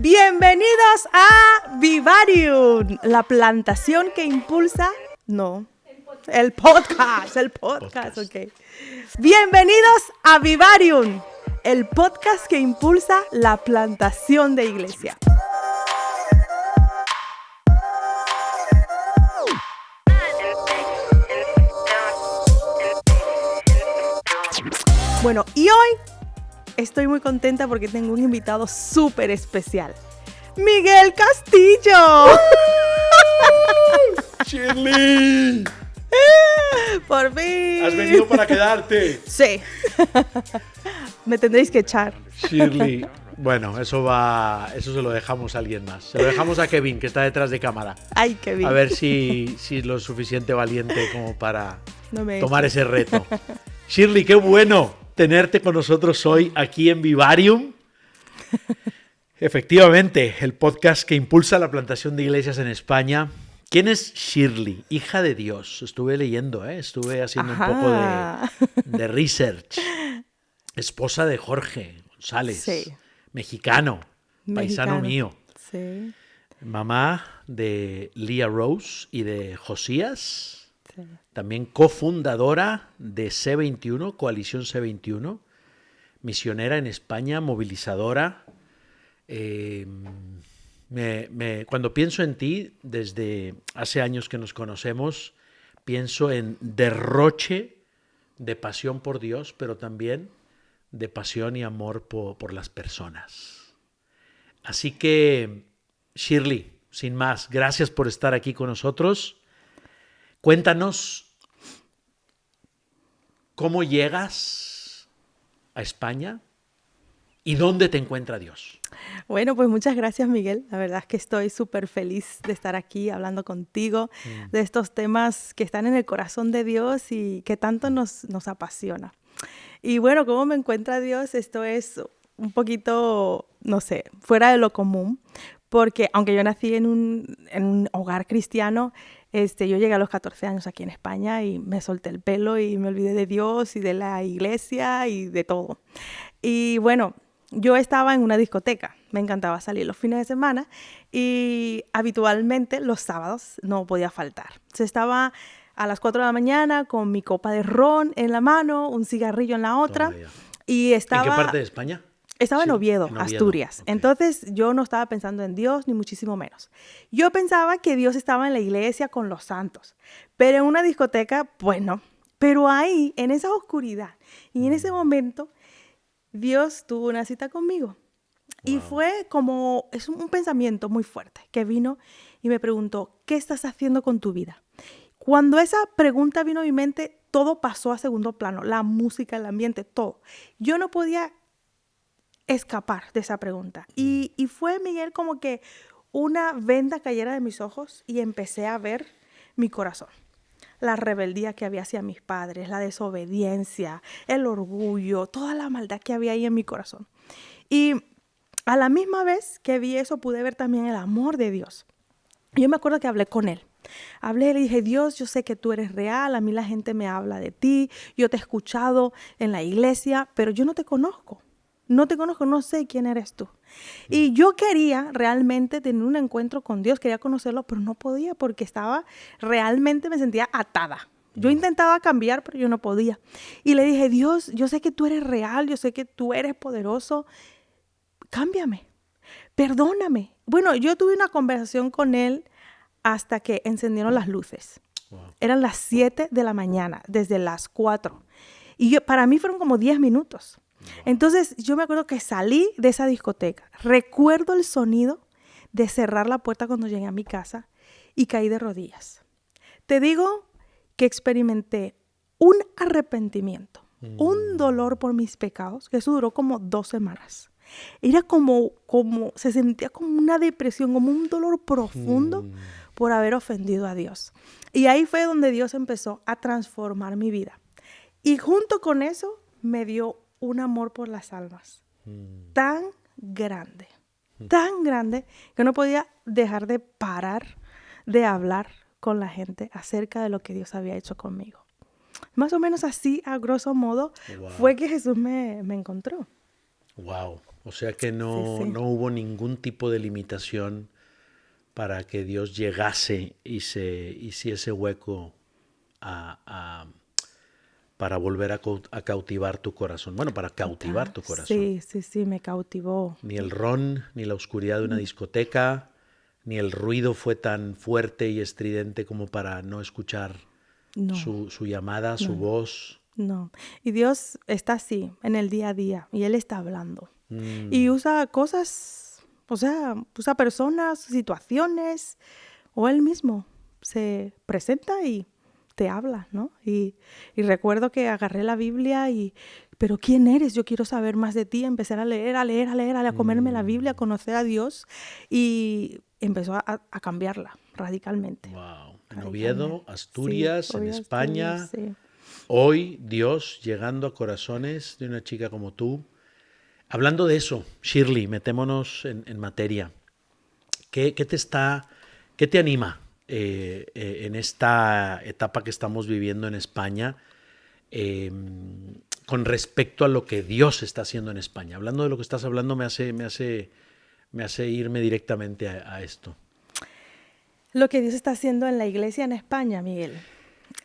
Bienvenidos a Vivarium, la plantación que impulsa... No, el podcast, ok. Bienvenidos a Vivarium, el podcast que impulsa la plantación de iglesia. Bueno, y hoy estoy muy contenta porque tengo un invitado súper especial. ¡Miguel Castillo! ¡Shirley! ¡Por fin! ¿Has venido para quedarte? Sí. Me tendréis que echar. Shirley. Bueno, eso se lo dejamos a alguien más. Se lo dejamos a Kevin, que está detrás de cámara. Ay, Kevin. A ver si es lo suficiente valiente como para tomar eches. ese reto. Shirley, qué bueno tenerte con nosotros hoy aquí en Vivarium. Efectivamente, el podcast que impulsa la plantación de iglesias en España. ¿Quién es Shirley? Hija de Dios. Estuve leyendo, estuve haciendo un poco de research. Esposa de Jorge González. Sí. Mexicano, paisano mío. Sí. Mamá de Leah Rose y de Josías. Sí. También cofundadora de C21, Coalición C21. Misionera en España, movilizadora. Cuando pienso en ti, desde hace años que nos conocemos, pienso en derroche de pasión por Dios, pero también de pasión y amor por las personas. Así que, Shirley, sin más, gracias por estar aquí con nosotros. Cuéntanos cómo llegas a España y dónde te encuentra Dios. Bueno, pues muchas gracias, Miguel. La verdad es que estoy súper feliz de estar aquí hablando contigo de estos temas que están en el corazón de Dios y que tanto nos apasiona. Y bueno, ¿cómo me encuentra Dios? Esto es un poquito, no sé, fuera de lo común, porque aunque yo nací en un hogar cristiano, yo llegué a los 14 años aquí en España y me solté el pelo y me olvidé de Dios y de la iglesia y de todo. Y bueno, yo estaba en una discoteca, me encantaba salir los fines de semana y habitualmente los sábados no podía faltar. Entonces estaba a las 4 de la mañana con mi copa de ron en la mano, un cigarrillo en la otra. Y estaba, ¿En qué parte de España? Estaba en Oviedo, Asturias. Okay. Entonces yo no estaba pensando en Dios, ni muchísimo menos. Yo pensaba que Dios estaba en la iglesia con los santos, pero en una discoteca, pues no. Pero ahí, en esa oscuridad y en ese momento, Dios tuvo una cita conmigo. Wow. Y fue como, es un pensamiento muy fuerte que vino y me preguntó, ¿qué estás haciendo con tu vida? Cuando esa pregunta vino a mi mente, todo pasó a segundo plano, la música, el ambiente, todo. Yo no podía escapar de esa pregunta. Y fue, Miguel, como que una venda cayera de mis ojos y empecé a ver mi corazón. La rebeldía que había hacia mis padres, la desobediencia, el orgullo, toda la maldad que había ahí en mi corazón. Y a la misma vez que vi eso, pude ver también el amor de Dios. Yo me acuerdo que hablé con él. Hablé y le dije, Dios, yo sé que tú eres real, a mí la gente me habla de ti, yo te he escuchado en la iglesia, pero yo no te conozco. No te conozco, no sé quién eres tú. Y yo quería realmente tener un encuentro con Dios, quería conocerlo, pero no podía porque realmente me sentía atada. Yo intentaba cambiar, pero yo no podía. Y le dije, Dios, yo sé que tú eres real, yo sé que tú eres poderoso, cámbiame, perdóname. Bueno, yo tuve una conversación con él hasta que encendieron las luces. Wow. Eran las 7 de la mañana, desde las 4. Y para mí fueron como 10 minutos. Entonces yo me acuerdo que salí de esa discoteca. Recuerdo el sonido de cerrar la puerta cuando llegué a mi casa y caí de rodillas. Te digo que experimenté un arrepentimiento, un dolor por mis pecados, que eso duró como 2 semanas. Era se sentía como una depresión, como un dolor profundo por haber ofendido a Dios. Y ahí fue donde Dios empezó a transformar mi vida. Y junto con eso me dio un amor por las almas tan grande, que no podía dejar de parar de hablar con la gente acerca de lo que Dios había hecho conmigo. Más o menos así, a grosso modo, fue que Jesús me encontró. Wow. O sea que Sí, no, sí. no hubo ningún tipo de limitación para que Dios llegase y se hiciese hueco a, a- para volver a cautivar tu corazón. Bueno, para cautivar Total. tu corazón. Sí, sí, sí, me cautivó. Ni el ron, ni la oscuridad de una discoteca, ni el ruido fue tan fuerte y estridente como para no escuchar No, su llamada, su no, voz. no. Y Dios está así, en el día a día, y Él está hablando. Y Mm, usa cosas, o sea, usa personas, situaciones, o Él mismo se presenta y te habla, ¿no? Y recuerdo que agarré la Biblia y, pero ¿quién eres? Yo quiero saber más de ti. Empecé a leer, a leer, a leer, a comerme la Biblia, a conocer a Dios y empezó a cambiarla radicalmente, wow. En Oviedo, radicalmente. Sí, Asturias, en obvio, estudio, España, sí. hoy Dios llegando a corazones de una chica como tú. Hablando de eso, Shirley, metémonos en materia. ¿Qué te está, qué te anima en esta etapa que estamos viviendo en España eh, con respecto a lo que Dios está haciendo en España? Hablando de lo que estás hablando me hace irme directamente a esto. Lo que Dios está haciendo en la iglesia en España, Miguel,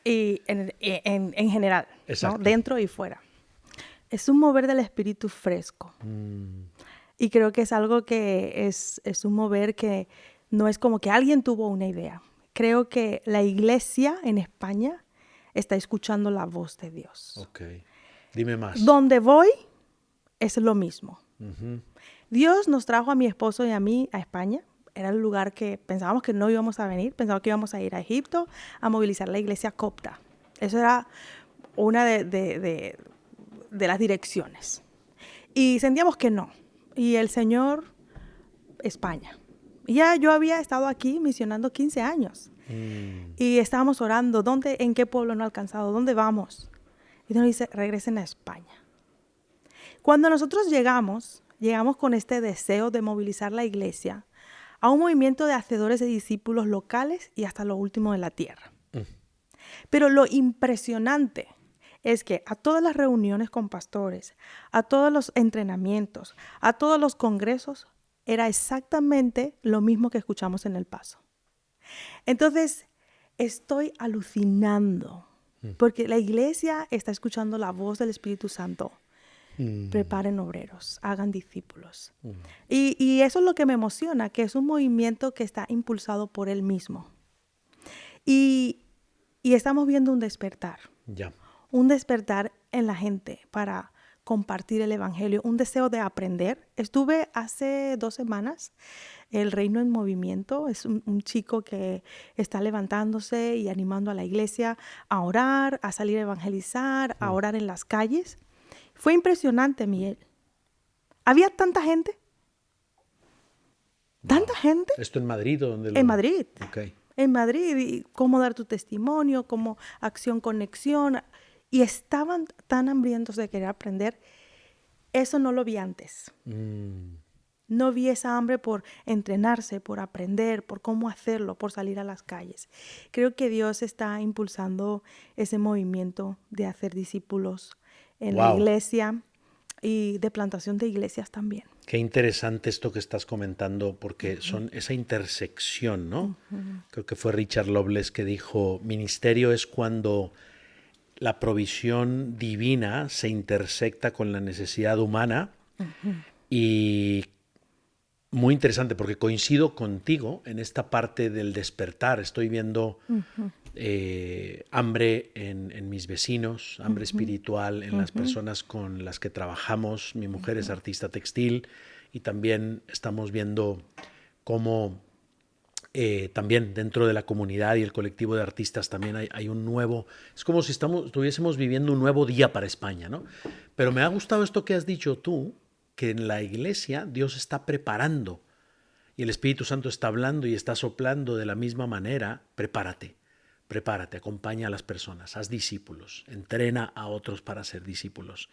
y en general, ¿no? Exacto. Dentro y fuera. Es un mover del espíritu fresco. Mm, Y creo que es algo que es un mover que no es como que alguien tuvo una idea. Creo que la iglesia en España está escuchando la voz de Dios. ok. Dime más. Donde voy es lo mismo. Ujú. Dios nos trajo a mi esposo y a mí a España. Era el lugar que pensábamos que no íbamos a venir. Pensábamos que íbamos a ir a Egipto a movilizar la iglesia copta. Eso era una de las direcciones. Y sentíamos que no. Y el Señor, España. Y ya yo había estado aquí misionando 15 años. Mm, Y estábamos orando, ¿dónde, en qué pueblo no ha alcanzado? ¿Dónde vamos? Y nos dice, regresen a España. Cuando nosotros llegamos con este deseo de movilizar la iglesia a un movimiento de hacedores de discípulos locales y hasta lo último de la tierra. Pero lo impresionante es que a todas las reuniones con pastores, a todos los entrenamientos, a todos los congresos, era exactamente lo mismo que escuchamos en El Paso. Entonces, estoy alucinando porque la iglesia está escuchando la voz del Espíritu Santo. Preparen obreros, hagan discípulos. Y eso es lo que me emociona, que es un movimiento que está impulsado por Él mismo. Y, y estamos viendo ya. un despertar en la gente para compartir el Evangelio, un deseo de aprender. Estuve hace 2 semanas, El Reino en Movimiento, es un chico que está levantándose y animando a la iglesia a orar, a salir a evangelizar, a orar en las calles. Fue impresionante, Miguel. Había tanta Wow. gente ¿Esto en Madrid o dónde en lo...? Madrid. Ok. En Madrid, y cómo dar tu testimonio, cómo acción, conexión. Y estaban tan hambrientos de querer aprender. Eso no lo vi antes. Mm, No vi esa hambre por entrenarse, por aprender, por cómo hacerlo, por salir a las calles. Creo que Dios está impulsando ese movimiento de hacer discípulos en la wow. iglesia y de plantación de iglesias también. Qué interesante esto que estás comentando, porque son esa intersección, ¿no? Creo que fue Richard Loveless que dijo, ministerio es cuando la provisión divina se intersecta con la necesidad humana. Y muy interesante, porque coincido contigo en esta parte del despertar. Estoy viendo hambre en mis vecinos, hambre espiritual en las personas con las que trabajamos. Mi mujer es artista textil y también estamos viendo cómo también dentro de la comunidad y el colectivo de artistas también hay un nuevo, es como si estuviésemos viviendo un nuevo día para España, ¿no? Pero me ha gustado esto que has dicho tú, que en la iglesia Dios está preparando y el Espíritu Santo está hablando y está soplando de la misma manera. Prepárate, prepárate, acompaña a las personas, haz discípulos, entrena a otros para ser discípulos.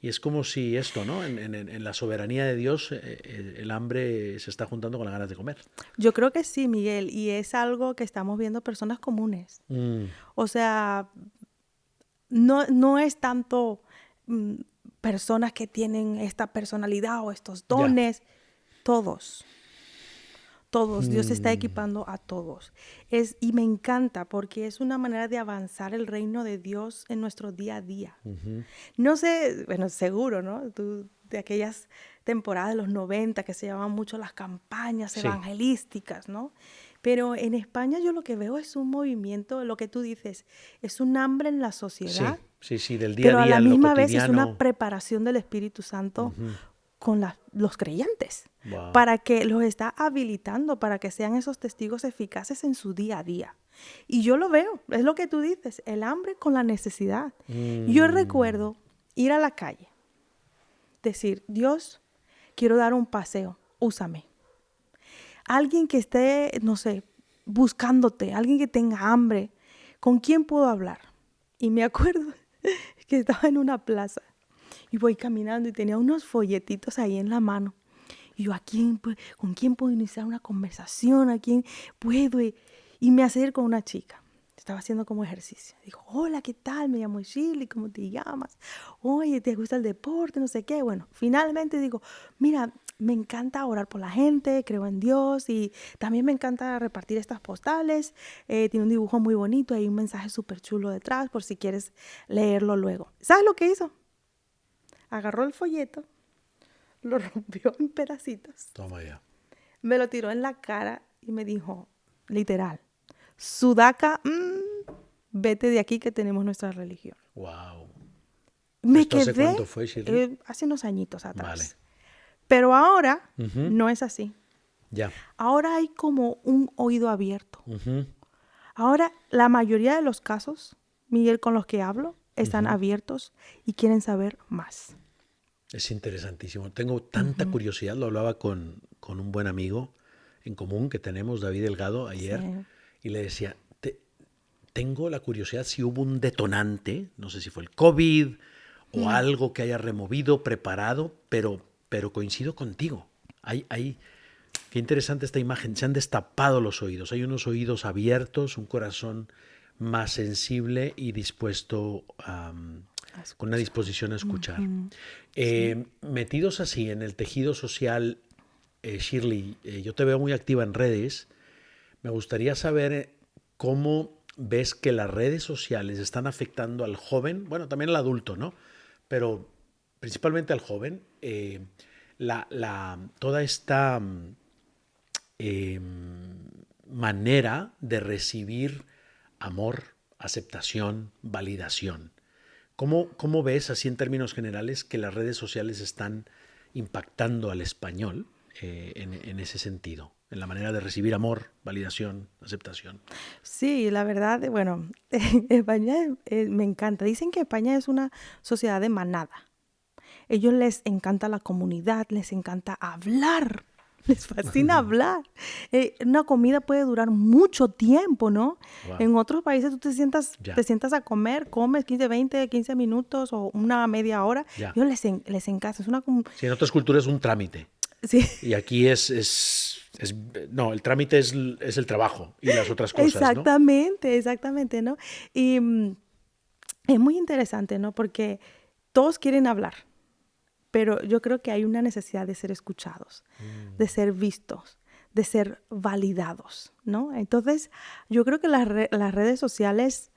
Y es como si esto, ¿no? En la soberanía de Dios, el hambre se está juntando con las ganas de comer. Yo creo que sí, Miguel, y es algo que estamos viendo personas comunes. Mm, O sea, no es tanto personas que tienen esta personalidad o estos dones. Todos. Dios está equipando a todos. Y me encanta porque es una manera de avanzar el reino de Dios en nuestro día a día. No sé, bueno, seguro, ¿no? Tú, de aquellas temporadas de los 90 que se llamaban mucho las campañas evangelísticas, ¿no? Pero en España yo lo que veo es un movimiento, lo que tú dices, es un hambre en la sociedad. Sí, del día a día, pero a la en lo misma vez es cotidiano. una preparación del Espíritu Santo con los creyentes, Wow. para que los está habilitando, para que sean esos testigos eficaces en su día a día. Y yo lo veo, es lo que tú dices, el hambre con la necesidad. Yo recuerdo ir a la calle, decir, Dios, quiero dar un paseo, úsame. Alguien que esté, no sé, buscándote, alguien que tenga hambre, ¿con quién puedo hablar? Y me acuerdo que estaba en una plaza y voy caminando y tenía unos folletitos ahí en la mano. Y yo, ¿con quién puedo iniciar una conversación? ¿A quién puedo? Y me acerco a una chica. Estaba haciendo como ejercicio. Dijo, hola, ¿qué tal? Me llamo Shirley, ¿cómo te llamas? Oye, ¿te gusta el deporte? No sé qué. Bueno, finalmente digo, mira, me encanta orar por la gente, creo en Dios y también me encanta repartir estas postales. Tiene un dibujo muy bonito, hay un mensaje súper chulo detrás por si quieres leerlo luego. ¿Sabes lo que hizo? Agarró el folleto, lo rompió en pedacitos. Toma ya. Me lo tiró en la cara y me dijo, literal, Sudaca, vete de aquí que tenemos nuestra religión. Wow. Me ¿Esto quedé, hace cuánto fue, Shirley? hace unos añitos atrás. Vale. Pero ahora no es así. Ya. Ahora hay como un oído abierto. Ahora la mayoría de los casos, Miguel, con los que hablo, están abiertos y quieren saber más. Es interesantísimo. Tengo tanta curiosidad, lo hablaba con un buen amigo en común que tenemos, David Delgado, ayer, y le decía, tengo la curiosidad si hubo un detonante, no sé si fue el COVID o algo que haya removido, preparado, pero coincido contigo. Qué interesante esta imagen, se han destapado los oídos, hay unos oídos abiertos, un corazón más sensible y dispuesto con una disposición a escuchar. Metidos así en el tejido social, Shirley, yo te veo muy activa en redes. Me gustaría saber cómo ves que las redes sociales están afectando al joven, bueno, también al adulto, ¿no? Pero principalmente al joven, toda esta manera de recibir amor, aceptación, validación. ¿Cómo ves, así en términos generales, que las redes sociales están impactando al español en ese sentido, en la manera de recibir amor, validación, aceptación? Sí, la verdad, bueno, España me encanta. Dicen que España es una sociedad de manada. Ellos les encanta la comunidad, les encanta hablar. Les fascina hablar. Una comida puede durar mucho tiempo, ¿no? Wow. En otros países tú te sientas a comer, comes 15 minutos o una media hora. Ya. Ellos les encanta. Es una Sí, en otras culturas es un trámite. Sí. Y aquí no, el trámite es el trabajo y las otras cosas, Exactamente, ¿no? Y es muy interesante, ¿no? Porque todos quieren hablar. Pero yo creo que hay una necesidad de ser escuchados, de ser vistos, de ser validados, ¿no? Entonces, yo creo que las redes sociales,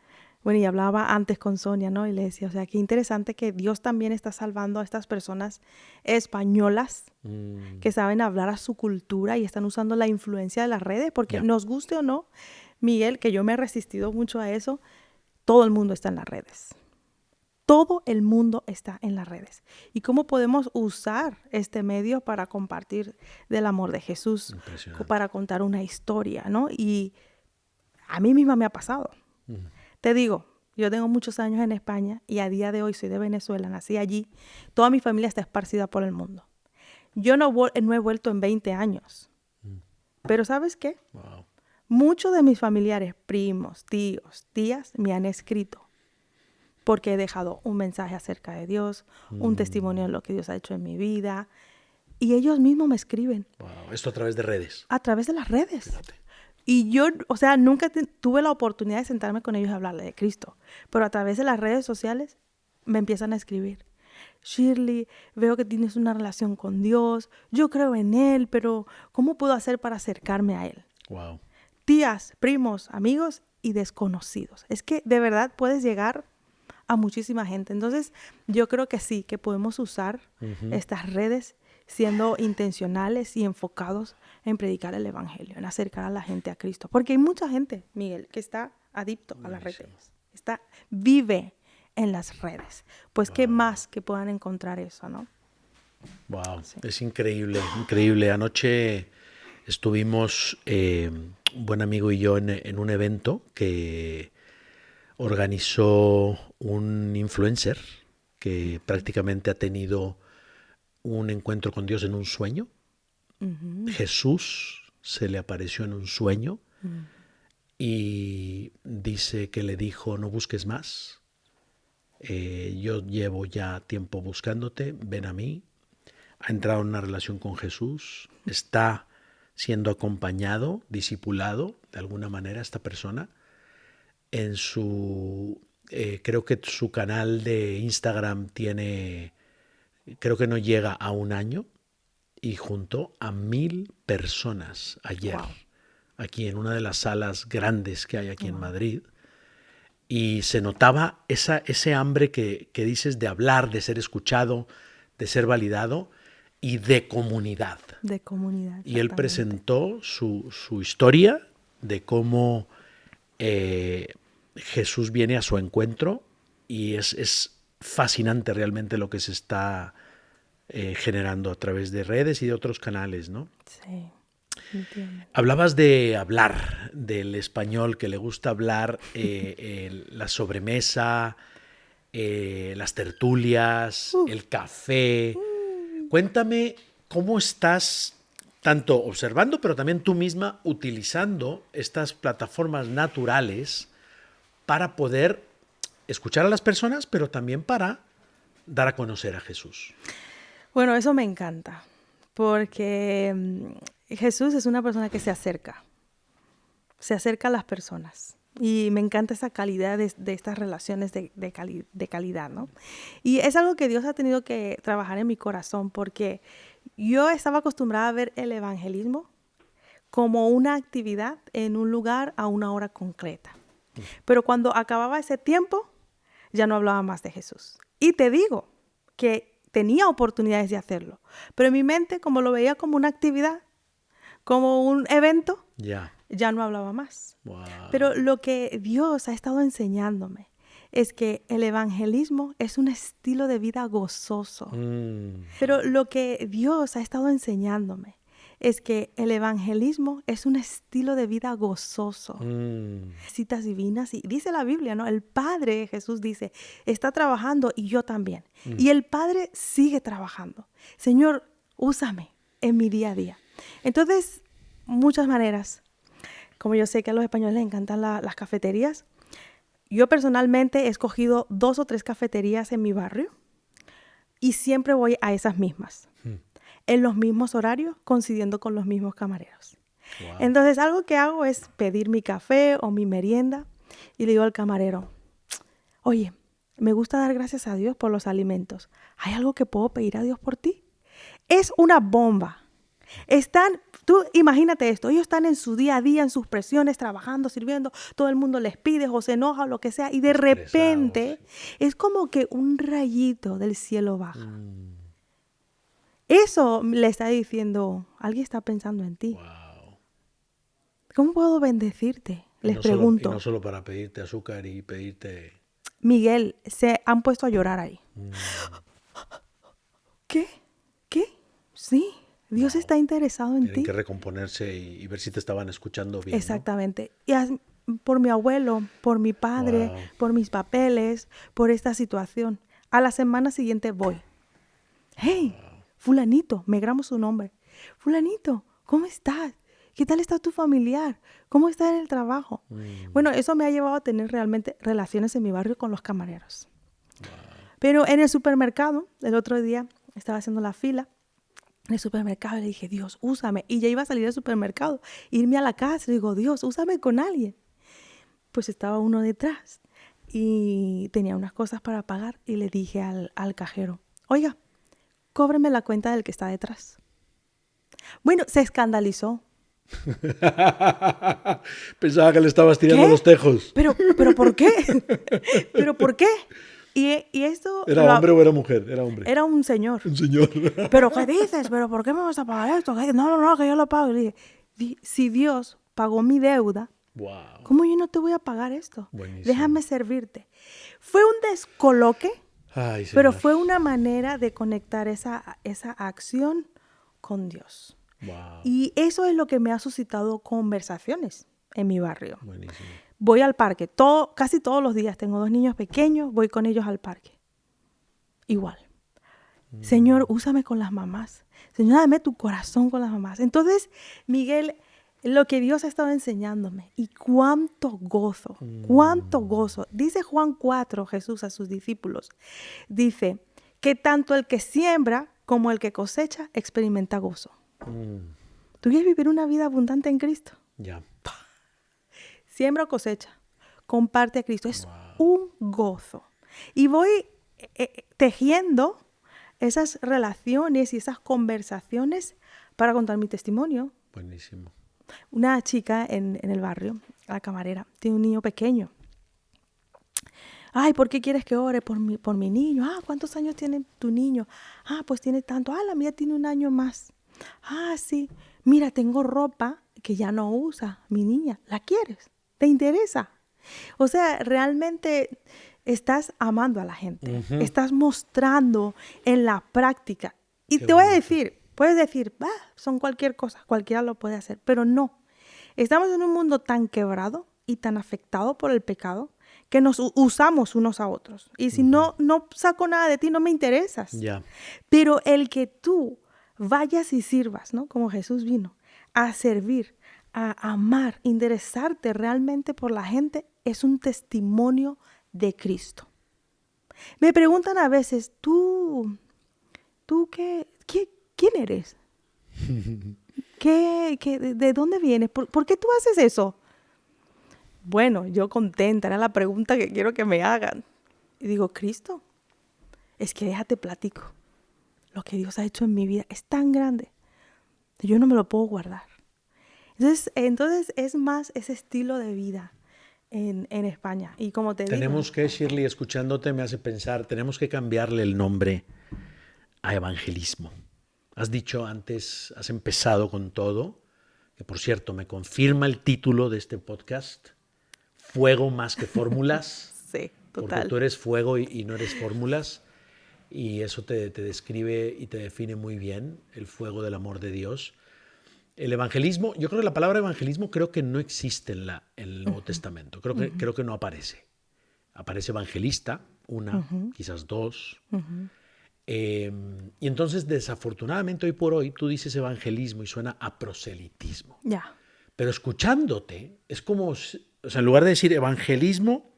bueno, y hablaba antes con Sonia, ¿no? Y le decía, o sea, qué interesante que Dios también está salvando a estas personas españolas que saben hablar a su cultura y están usando la influencia de las redes, porque nos guste o no, Miguel, que yo me he resistido mucho a eso, todo el mundo está en las redes. Todo el mundo está en las redes. ¿Y cómo podemos usar este medio para compartir del amor de Jesús? Para contar una historia, ¿no? Y a mí misma me ha pasado. Te digo, yo tengo muchos años en España y a día de hoy soy de Venezuela, nací allí. Toda mi familia está esparcida por el mundo. Yo no he vuelto en 20 años. Pero ¿sabes qué? Wow. Muchos de mis familiares, primos, tíos, tías, me han escrito porque he dejado un mensaje acerca de Dios, un testimonio de lo que Dios ha hecho en mi vida. Y ellos mismos me escriben. Wow. Esto a través de redes. A través de las redes. Fíjate. Y yo, o sea, nunca tuve la oportunidad de sentarme con ellos y hablarle de Cristo. Pero a través de las redes sociales me empiezan a escribir. Shirley, veo que tienes una relación con Dios, yo creo en Él, pero ¿cómo puedo hacer para acercarme a Él? Wow. Tías, primos, amigos y desconocidos. Es que de verdad puedes llegar a muchísima gente. Entonces, yo creo que sí, que podemos usar estas redes siendo intencionales y enfocados en predicar el evangelio, en acercar a la gente a Cristo. Porque hay mucha gente, Miguel, que está adicto a las redes. Vive en las redes. Pues qué más que puedan encontrar eso, ¿no? Wow, Sí. es increíble, increíble. Anoche estuvimos un buen amigo y yo en un evento que organizó un influencer que prácticamente ha tenido un encuentro con Dios en un sueño. Jesús se le apareció en un sueño y dice que le dijo, no busques más. Yo llevo ya tiempo buscándote, ven a mí. Ha entrado en una relación con Jesús, está siendo acompañado, discipulado de alguna manera esta persona. En su, creo que su canal de Instagram tiene, creo que no llega a un año, y juntó a 1,000 personas ayer, aquí en una de las salas grandes que hay aquí en Madrid. Y se notaba ese hambre que dices de hablar, de ser escuchado, de ser validado y de comunidad. De comunidad. Y él presentó su historia de cómo Jesús viene a su encuentro y es fascinante realmente lo que se está generando a través de redes y de otros canales, ¿no? Sí. Hablabas de hablar, del español, que le gusta hablar, la sobremesa, las tertulias, el café. Cuéntame cómo estás tanto observando, pero también tú misma utilizando estas plataformas naturales para poder escuchar a las personas, pero también para dar a conocer a Jesús. Bueno, eso me encanta, porque Jesús es una persona que se acerca a las personas. Y me encanta esa calidad de estas relaciones de calidad, ¿no? Y es algo que Dios ha tenido que trabajar en mi corazón, porque yo estaba acostumbrada a ver el evangelismo como una actividad en un lugar a una hora concreta. Pero cuando acababa ese tiempo, ya no hablaba más de Jesús. Y te digo que tenía oportunidades de hacerlo, pero en mi mente, como lo veía como una actividad, como un evento, ya no hablaba más. Wow. Pero lo que Dios ha estado enseñándome es que el evangelismo es un estilo de vida gozoso. Pero lo que Dios ha estado enseñándome es que el evangelismo es un estilo de vida gozoso. Citas divinas, y dice la Biblia, ¿no? El Padre, Jesús dice, está trabajando y yo también. Y el Padre sigue trabajando. Señor, úsame en mi día a día. Entonces, muchas maneras. Como yo sé que a los españoles les encantan las cafeterías, yo personalmente he escogido 2 o 3 cafeterías en mi barrio y siempre voy a esas mismas. En los mismos horarios, coincidiendo con los mismos camareros. Wow. Entonces, algo que hago es pedir mi café o mi merienda y le digo al camarero, oye, me gusta dar gracias a Dios por los alimentos. ¿Hay algo que puedo pedir a Dios por ti? Es una bomba. Tú imagínate esto, ellos están en su día a día, en sus presiones, trabajando, sirviendo, todo el mundo les pide o se enoja o lo que sea, y de repente es como que un rayito del cielo baja. Eso le está diciendo, alguien está pensando en ti. Wow. ¿Cómo puedo bendecirte? Les pregunto. Y no solo para pedirte azúcar y pedirte... Miguel, se han puesto a llorar ahí. ¿Qué? Sí. Dios está interesado en ti. Tienen que recomponerse y ver si te estaban escuchando bien. Exactamente. ¿No? Y por mi abuelo, por mi padre, por mis papeles, por esta situación. A la semana siguiente voy. Hey, fulanito, me grabo su nombre. Fulanito, ¿cómo estás? ¿Qué tal está tu familiar? ¿Cómo está en el trabajo? Bueno, eso me ha llevado a tener realmente relaciones en mi barrio con los camareros. Pero en el supermercado, el otro día estaba haciendo la fila en el supermercado y le dije, Dios, úsame. Y ya iba a salir del supermercado, irme a la casa. Y digo, Dios, úsame con alguien. Pues estaba uno detrás y tenía unas cosas para pagar y le dije al cajero, Oiga, cóbreme la cuenta del que está detrás. Bueno, se escandalizó. Pensaba que le estabas tirando ¿Qué? los tejos. ¿Pero por qué? ¿Pero por qué? Y esto... ¿Era hombre o era mujer? Era hombre. Era un señor. Un señor. ¿Pero qué dices? ¿Pero por qué me vas a pagar esto? No, que yo lo pago. Y le dije, si Dios pagó mi deuda, Wow. ¿cómo yo no te voy a pagar esto? Buenísimo. Déjame servirte. Fue un descoloque, Ay, pero Señor. fue una manera de conectar esa acción con Dios. Wow. Y eso es lo que me ha suscitado conversaciones en mi barrio. Buenísimo. Voy al parque, casi todos los días. Tengo 2 niños pequeños, voy con ellos al parque. Igual. Señor, úsame con las mamás. Señor, dame tu corazón con las mamás. Entonces, Miguel, lo que Dios ha estado enseñándome y cuánto gozo. Dice Juan 4, Jesús a sus discípulos. Dice que tanto el que siembra como el que cosecha experimenta gozo. ¿Tú quieres vivir una vida abundante en Cristo? Ya. Siembra o cosecha. Comparte a Cristo. Es un gozo. Y voy tejiendo esas relaciones y esas conversaciones para contar mi testimonio. Buenísimo. Una chica en el barrio, la camarera, tiene un niño pequeño. Ay, ¿por qué quieres que ore por mi niño? Ah, ¿cuántos años tiene tu niño? Ah, pues tiene tanto. Ah, la mía tiene 1 año más. Ah, sí. Mira, tengo ropa que ya no usa mi niña. ¿La quieres? ¿Te interesa? O sea, realmente estás amando a la gente. Estás mostrando en la práctica. Y Qué te voy a bonito. decir, puedes decir, son cualquier cosa, cualquiera lo puede hacer, pero no. Estamos en un mundo tan quebrado y tan afectado por el pecado que nos usamos unos a otros. Y si no saco nada de ti, no me interesas. Ya. Pero el que tú vayas y sirvas, ¿no? Como Jesús vino, a servir, a amar, interesarte realmente por la gente, es un testimonio de Cristo. Me preguntan a veces, ¿tú quién eres? ¿De dónde vienes? ¿Por qué tú haces eso? Bueno, yo contenta, era la pregunta que quiero que me hagan. Y digo, Cristo, es que déjate platico. Lo que Dios ha hecho en mi vida es tan grande que yo no me lo puedo guardar. Entonces es más ese estilo de vida en España. Y como te Tenemos digo, que, Shirley, escuchándote me hace pensar, tenemos que cambiarle el nombre a evangelismo. Has dicho antes, has empezado con todo, que por cierto me confirma el título de este podcast, Fuego más que fórmulas. sí, Porque total. tú eres fuego y no eres fórmulas. Y eso te describe y te define muy bien, el fuego del amor de Dios. El evangelismo, yo creo que la palabra evangelismo creo que no existe en el Nuevo Testamento. Creo que no aparece. Aparece evangelista, una, quizás dos. Y entonces, desafortunadamente, hoy por hoy, tú dices evangelismo y suena a proselitismo. Ya. Pero escuchándote, es como, o sea, en lugar de decir evangelismo,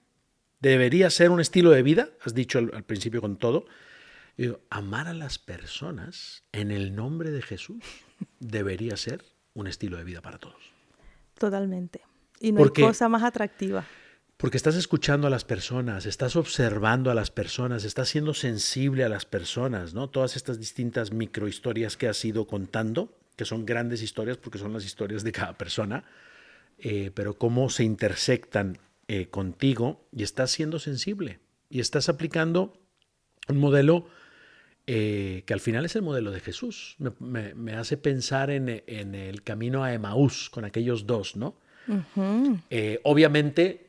debería ser un estilo de vida, has dicho al principio con todo, digo, amar a las personas en el nombre de Jesús debería ser un estilo de vida para todos. Totalmente. Y no Porque- hay cosa más atractiva. Porque estás escuchando a las personas, estás observando a las personas, estás siendo sensible a las personas, ¿no? Todas estas distintas microhistorias que has ido contando, que son grandes historias porque son las historias de cada persona, pero cómo se intersectan contigo y estás siendo sensible y estás aplicando un modelo que al final es el modelo de Jesús. Me hace pensar en el camino a Emaús con aquellos dos, ¿no? Obviamente,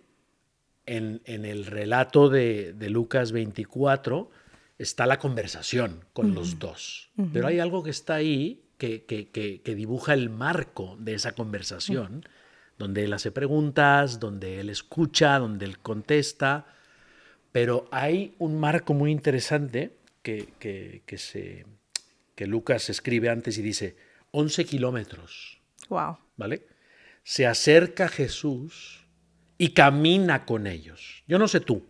en el relato de Lucas 24 está la conversación con los dos, pero hay algo que está ahí que dibuja el marco de esa conversación, donde él hace preguntas, donde él escucha, donde él contesta, pero hay un marco muy interesante que Lucas escribe antes y dice 11 kilómetros, Wow. ¿vale? Se acerca Jesús y camina con ellos. Yo no sé tú,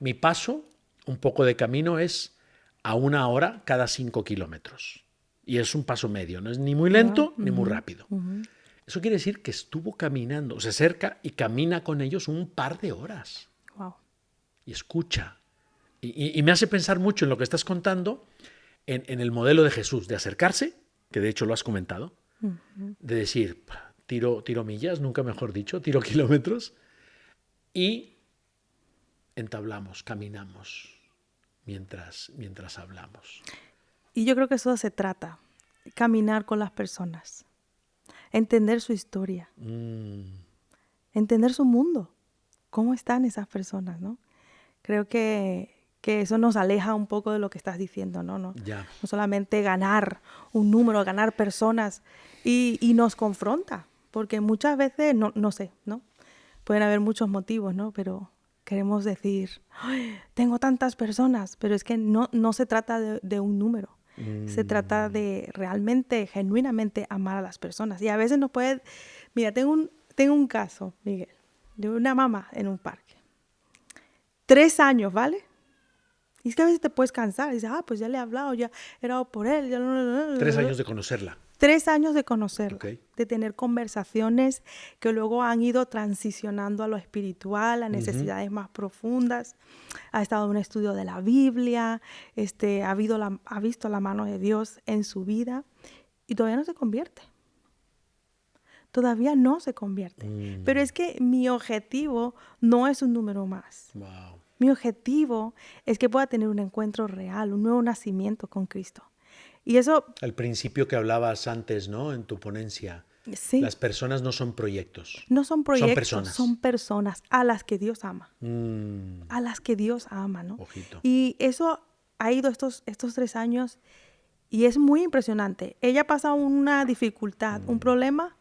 mi paso, un poco de camino, es a 1 hora cada 5 kilómetros. Y es un paso medio, no es ni muy lento ni muy rápido. Eso quiere decir que estuvo caminando, se acerca y camina con ellos un par de horas. Wow. Y escucha, Y me hace pensar mucho en lo que estás contando, en el modelo de Jesús, de acercarse, que de hecho lo has comentado, de decir, tiro millas, nunca mejor dicho, tiro kilómetros, y entablamos, caminamos mientras hablamos. Y yo creo que eso se trata, caminar con las personas, entender su historia, entender su mundo, cómo están esas personas, ¿no? Creo que eso nos aleja un poco de lo que estás diciendo, ¿no? No solamente ganar un número, ganar personas, y nos confronta, porque muchas veces, no sé, ¿no? Pueden haber muchos motivos, ¿no? Pero queremos decir, tengo tantas personas, pero es que no se trata de un número. Se trata de realmente, genuinamente amar a las personas. Y a veces nos puede... Mira, tengo un caso, Miguel, de una mamá en un parque. 3 años, ¿vale? Y es que a veces te puedes cansar. Y dices, pues ya le he hablado, ya he orado por él. Ya... 3 años de conocerla. 3 años de conocerla, Okay. de tener conversaciones que luego han ido transicionando a lo espiritual, a necesidades más profundas. Ha estado en un estudio de la Biblia, ha visto la mano de Dios en su vida y todavía no se convierte. Todavía no se convierte. Pero es que mi objetivo no es un número más. Wow. Mi objetivo es que pueda tener un encuentro real, un nuevo nacimiento con Cristo. Y eso... Al principio que hablabas antes, ¿no? En tu ponencia. Sí. Las personas no son proyectos. No son proyectos, son personas a las que Dios ama. A las que Dios ama, ¿no? Ojito. Y eso ha ido estos 3 años y es muy impresionante. Ella pasa una dificultad, un problema,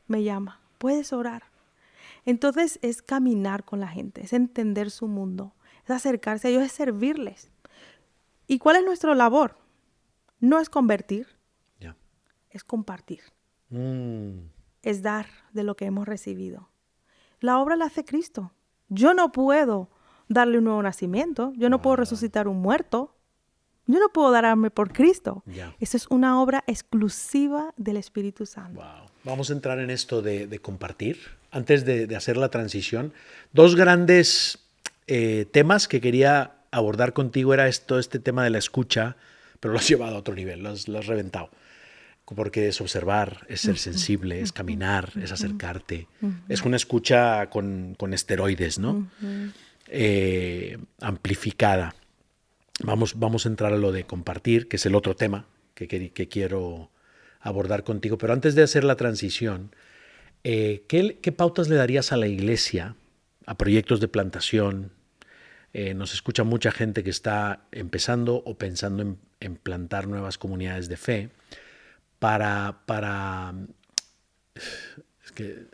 me llama, puedes orar. Entonces es caminar con la gente, es entender su mundo, es acercarse a ellos, es servirles. ¿Y cuál es nuestra labor? No es convertir, es compartir. Es dar de lo que hemos recibido. La obra la hace Cristo. Yo no puedo darle un nuevo nacimiento, yo no puedo resucitar un muerto, yo no puedo darme por Cristo. Esa es una obra exclusiva del Espíritu Santo. Wow. Vamos a entrar en esto de compartir. Antes de hacer la transición, 2 grandes temas que quería abordar contigo era este tema de la escucha, pero lo has llevado a otro nivel, lo has reventado. Porque es observar, es ser sensible, es caminar, es acercarte. Es una escucha con esteroides, ¿no? Amplificada. Vamos a entrar a lo de compartir, que es el otro tema que quiero abordar contigo. Pero antes de hacer la transición, ¿qué pautas le darías a la iglesia, a proyectos de plantación? Nos escucha mucha gente que está empezando o pensando en plantar nuevas comunidades de fe para es que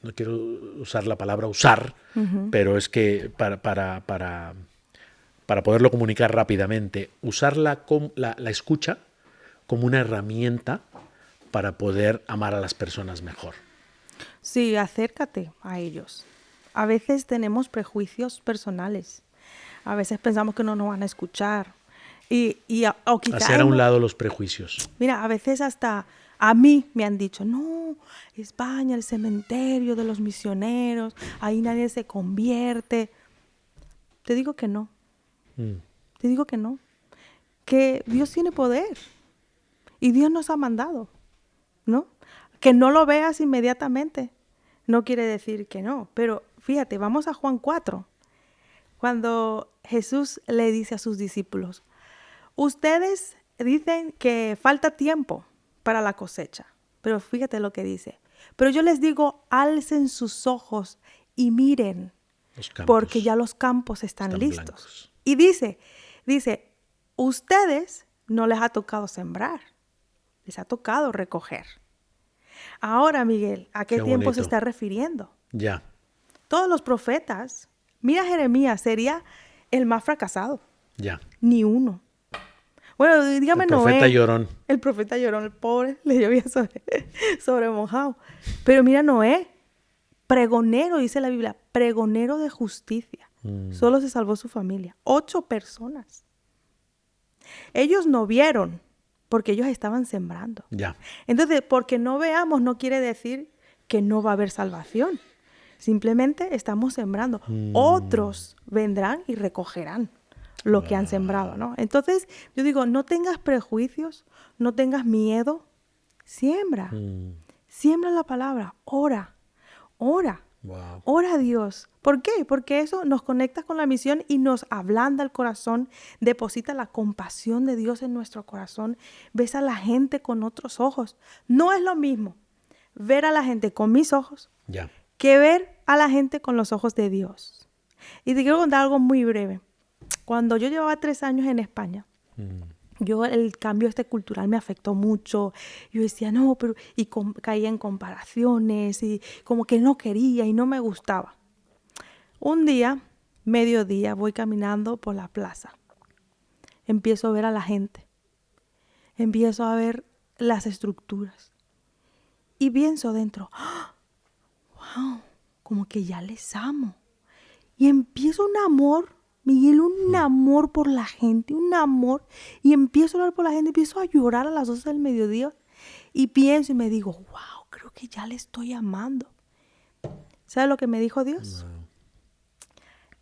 no quiero usar la palabra usar, pero es que para poderlo comunicar rápidamente, usar la escucha como una herramienta para poder amar a las personas mejor. Sí, acércate a ellos. A veces tenemos prejuicios personales. A veces pensamos que no nos van a escuchar. O quizá hacer a un lado los prejuicios. Mira, a veces hasta a mí me han dicho, no, España, el cementerio de los misioneros, ahí nadie se convierte. Te digo que no. Te digo que no. Que Dios tiene poder. Y Dios nos ha mandado, ¿no? Que no lo veas inmediatamente no quiere decir que no. Pero fíjate, vamos a Juan 4. Cuando Jesús le dice a sus discípulos, ustedes dicen que falta tiempo para la cosecha, pero fíjate lo que dice. Pero yo les digo, alcen sus ojos y miren, porque ya los campos están listos. Blancos. Y dice, ustedes no les ha tocado sembrar, les ha tocado recoger. Ahora, Miguel, ¿a qué tiempo se está refiriendo? Ya. Todos los profetas, mira Jeremías, sería el más fracasado. Ya. Ni uno. Bueno, dígame Noé. El profeta llorón. El profeta llorón, el pobre, le llovía sobre mojado. Pero mira Noé, pregonero, dice la Biblia, pregonero de justicia. Solo se salvó su familia. 8 personas. Ellos no vieron, porque ellos estaban sembrando. Ya. Entonces, porque no veamos no quiere decir que no va a haber salvación. Simplemente estamos sembrando. Otros vendrán y recogerán lo que han sembrado, ¿no? Entonces, yo digo, no tengas prejuicios, no tengas miedo. Siembra. Siembra la palabra. Ora. Ora. Wow. Ora a Dios. ¿Por qué? Porque eso nos conecta con la misión y nos ablanda el corazón, deposita la compasión de Dios en nuestro corazón, ves a la gente con otros ojos. No es lo mismo ver a la gente con mis ojos Ya. que ver a la gente con los ojos de Dios. Y te quiero contar algo muy breve. Cuando yo llevaba 3 años en España, el cambio cultural me afectó mucho. Yo decía, no, pero... Y caía en comparaciones y como que no quería y no me gustaba. Un día, mediodía, voy caminando por la plaza. Empiezo a ver a la gente. Empiezo a ver las estructuras. Y pienso dentro, ¡oh! ¡Wow! Como que ya les amo. Y empiezo un amor, Miguel, un amor por la gente, un amor. Y empiezo a hablar por la gente, empiezo a llorar a las 12 del mediodía. Y pienso y me digo, wow, creo que ya le estoy amando. ¿Sabes lo que me dijo Dios? Wow.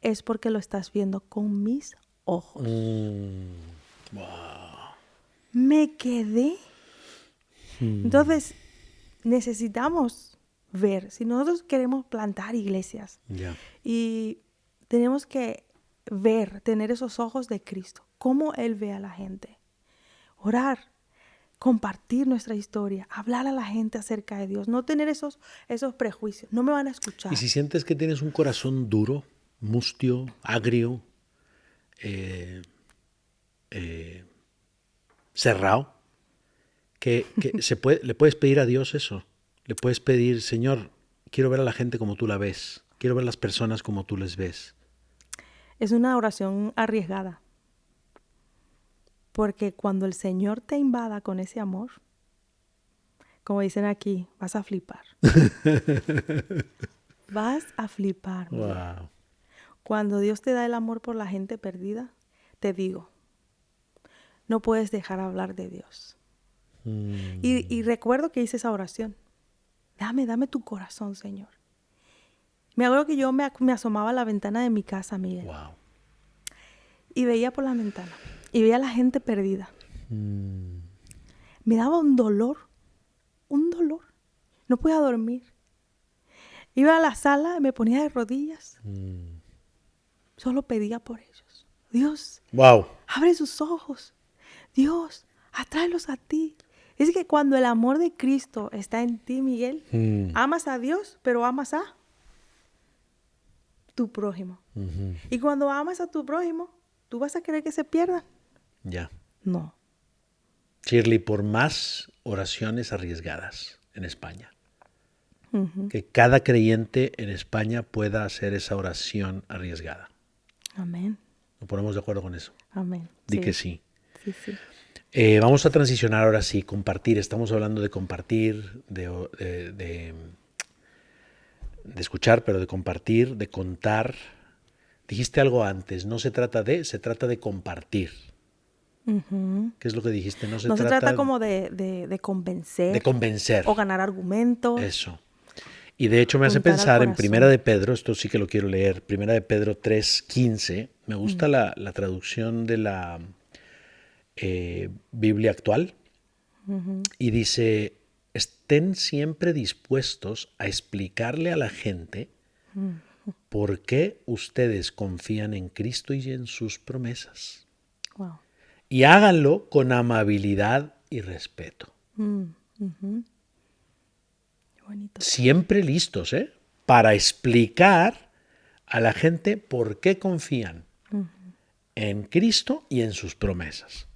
Es porque lo estás viendo con mis ojos. Wow. Me quedé. Entonces, necesitamos ver. Si nosotros queremos plantar iglesias Ya. y tenemos que ver, tener esos ojos de Cristo, cómo Él ve a la gente. Orar, compartir nuestra historia, hablar a la gente acerca de Dios, no tener esos prejuicios. No me van a escuchar. Y si sientes que tienes un corazón duro, mustio, agrio, cerrado, que le puedes pedir a Dios eso. Le puedes pedir, Señor, quiero ver a la gente como tú la ves. Quiero ver a las personas como tú les ves. Es una oración arriesgada. Porque cuando el Señor te invada con ese amor, como dicen aquí, vas a flipar. Vas a flipar. Wow. Cuando Dios te da el amor por la gente perdida, te digo, no puedes dejar hablar de Dios. Y recuerdo que hice esa oración. Dame tu corazón, Señor. Me acuerdo que yo me asomaba a la ventana de mi casa, Miguel. Wow. Y veía por la ventana. Y veía a la gente perdida. Me daba un dolor. Un dolor. No podía dormir. Iba a la sala, me ponía de rodillas. Solo pedía por ellos. Dios, Wow. abre sus ojos. Dios, atráelos a ti. Es que cuando el amor de Cristo está en ti, Miguel, amas a Dios, pero amas a tu prójimo. Y cuando amas a tu prójimo, ¿tú vas a querer que se pierdan? Ya. No. Shirley, por más oraciones arriesgadas en España. Que cada creyente en España pueda hacer esa oración arriesgada. Amén. Nos ponemos de acuerdo con eso. Amén. Di que sí. Sí, sí. Vamos a transicionar ahora sí, compartir. Estamos hablando de compartir, de escuchar, pero de compartir, de contar. Dijiste algo antes, no se trata de compartir. ¿Qué es lo que dijiste? No se trata como de convencer. De convencer. O ganar argumentos. Eso. Y de hecho me hace pensar en Primera de Pedro, esto sí que lo quiero leer, Primera de Pedro 3:15. Me gusta la traducción de la Biblia actual. Y dice, estén siempre dispuestos a explicarle a la gente por qué ustedes confían en Cristo y en sus promesas. Wow. Y háganlo con amabilidad y respeto. Bonito. Siempre listos, para explicar a la gente por qué confían en Cristo y en sus promesas.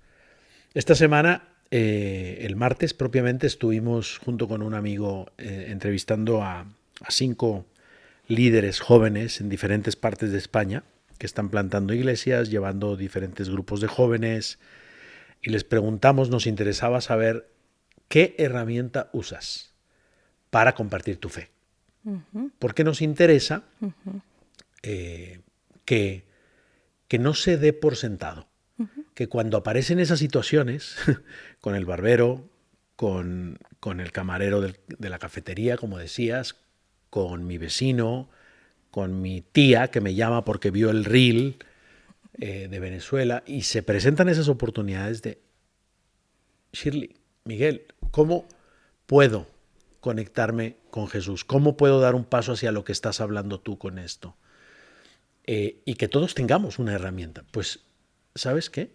Esta semana, el martes propiamente, estuvimos junto con un amigo entrevistando a 5 líderes jóvenes en diferentes partes de España que están plantando iglesias, llevando diferentes grupos de jóvenes, y les preguntamos, nos interesaba saber qué herramienta usas para compartir tu fe. Porque nos interesa que no se dé por sentado. Que cuando aparecen esas situaciones, con el barbero, con el camarero de la cafetería, como decías, con mi vecino, con mi tía que me llama porque vio el reel de Venezuela, y se presentan esas oportunidades de, Shirley, Miguel, ¿cómo puedo conectarme con Jesús? ¿Cómo puedo dar un paso hacia lo que estás hablando tú con esto? Y que todos tengamos una herramienta. Pues, ¿sabes qué?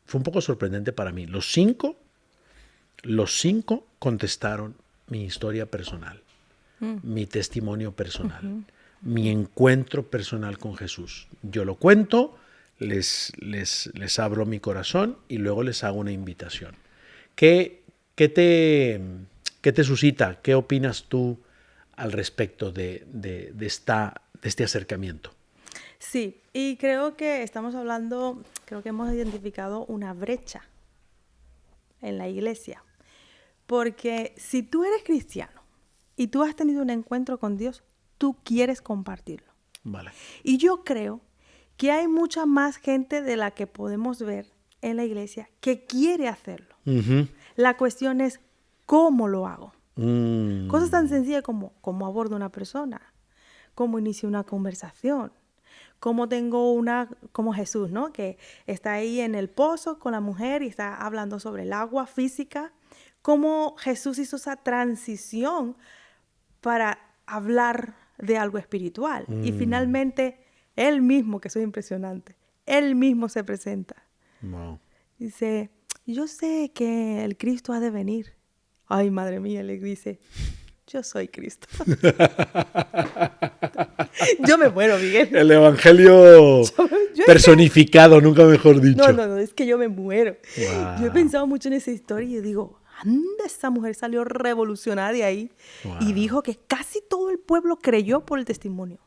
Fue un poco sorprendente para mí. Los cinco contestaron mi historia personal, mi testimonio personal, mi encuentro personal con Jesús. Yo lo cuento, les abro mi corazón y luego les hago una invitación. ¿Qué te suscita? ¿Qué opinas tú al respecto de este acercamiento? Sí, y creo que creo que hemos identificado una brecha en la iglesia. Porque si tú eres cristiano y tú has tenido un encuentro con Dios, tú quieres compartirlo. Vale. Y yo creo que hay mucha más gente de la que podemos ver en la iglesia que quiere hacerlo. Uh-huh. La cuestión es cómo lo hago. Cosas tan sencillas como cómo abordo a una persona, cómo inicio una conversación, cómo como Jesús, ¿no? Que está ahí en el pozo con la mujer y está hablando sobre el agua física. Cómo Jesús hizo esa transición para hablar de algo espiritual. Y finalmente, Él mismo, que soy impresionante, Él mismo se presenta. Wow. Dice, yo sé que el Cristo ha de venir. Ay, madre mía, le dice, yo soy Cristo. Yo me muero, Miguel. El evangelio personificado, nunca mejor dicho. No, es que yo me muero. Wow. Yo he pensado mucho en esa historia y yo digo, anda, esa mujer salió revolucionada de ahí. Wow. Y dijo que casi todo el pueblo creyó por el testimonio.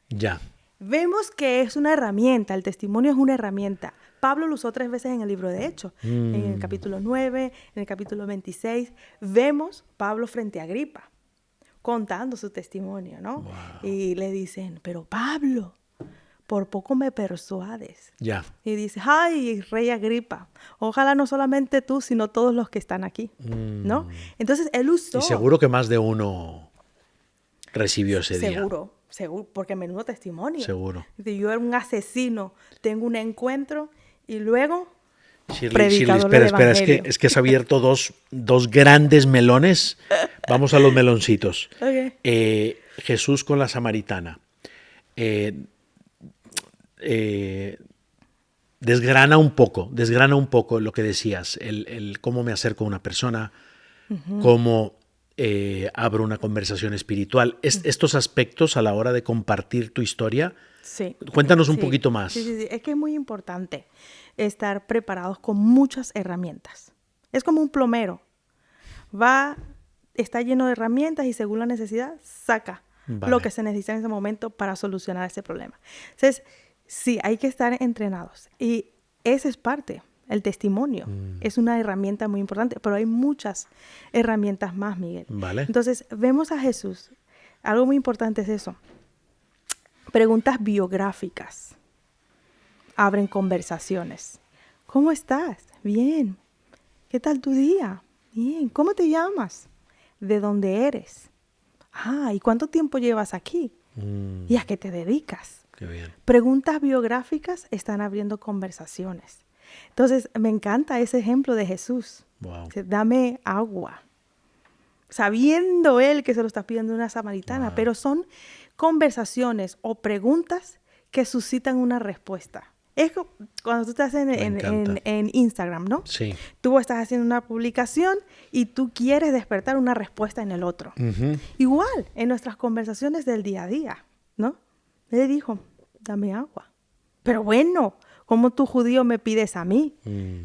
Ya. Vemos que es una herramienta, el testimonio es una herramienta. Pablo lo usó 3 veces en el libro de Hechos, en el capítulo 9, en el capítulo 26. Vemos Pablo frente a Agripa, contando su testimonio, ¿no? Wow. Y le dicen, pero Pablo, por poco me persuades. Ya. Y dice, ay, rey Agripa, ojalá no solamente tú, sino todos los que están aquí, ¿no? Entonces, él usó... Y seguro que más de uno recibió ese día. Seguro, porque menudo testimonio. Seguro. Dice, yo era un asesino, tengo un encuentro y luego... Shirley, espera, es que has abierto dos grandes melones. Vamos a los meloncitos. Okay. Jesús con la samaritana. Desgrana un poco lo que decías, el cómo me acerco a una persona, cómo abro una conversación espiritual. Estos aspectos a la hora de compartir tu historia, sí. Cuéntanos un poquito más. Sí, es que es muy importante estar preparados con muchas herramientas. Es como un plomero. Está lleno de herramientas y según la necesidad saca lo que se necesita en ese momento para solucionar ese problema. Entonces, sí, hay que estar entrenados. Y esa es parte, el testimonio. Es una herramienta muy importante, pero hay muchas herramientas más, Miguel. Vale. Entonces, vemos a Jesús. Algo muy importante es eso. Preguntas biográficas abren conversaciones. ¿Cómo estás? Bien. ¿Qué tal tu día? Bien. ¿Cómo te llamas? ¿De dónde eres? Ah, ¿y cuánto tiempo llevas aquí? ¿Y a qué te dedicas? Qué bien. Preguntas biográficas están abriendo conversaciones. Entonces, me encanta ese ejemplo de Jesús. Wow. Dice, dame agua. Sabiendo él que se lo está pidiendo una samaritana, pero son conversaciones o preguntas que suscitan una respuesta. Es cuando tú estás en Instagram, ¿no? Sí. Tú estás haciendo una publicación y tú quieres despertar una respuesta en el otro. Uh-huh. Igual, en nuestras conversaciones del día a día, ¿no? Él le dijo, dame agua. Pero bueno, ¿cómo tú judío me pides a mí?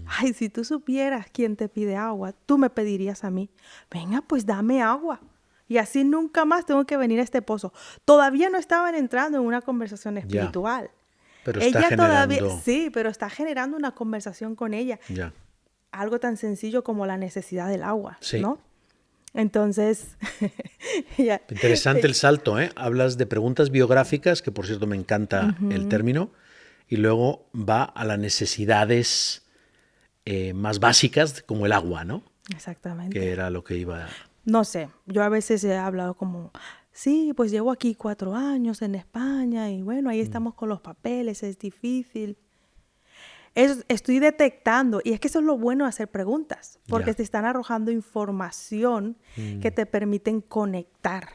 Ay, si tú supieras quién te pide agua, tú me pedirías a mí. Venga, pues dame agua. Y así nunca más tengo que venir a este pozo. Todavía no estaban entrando en una conversación espiritual. Ya. Pero está generando... Sí, pero está generando una conversación con ella. Ya. Algo tan sencillo como la necesidad del agua, sí. ¿no? Entonces... Interesante el salto, ¿eh? Hablas de preguntas biográficas, que por cierto me encanta el término, y luego va a las necesidades más básicas, como el agua, ¿no? Exactamente. Que era lo que iba... No sé, yo a veces he hablado como, Sí, pues llevo aquí 4 años en España y bueno, ahí estamos con los papeles, es difícil. Estoy detectando, y es que eso es lo bueno de hacer preguntas, porque Ya. te están arrojando información que te permiten conectar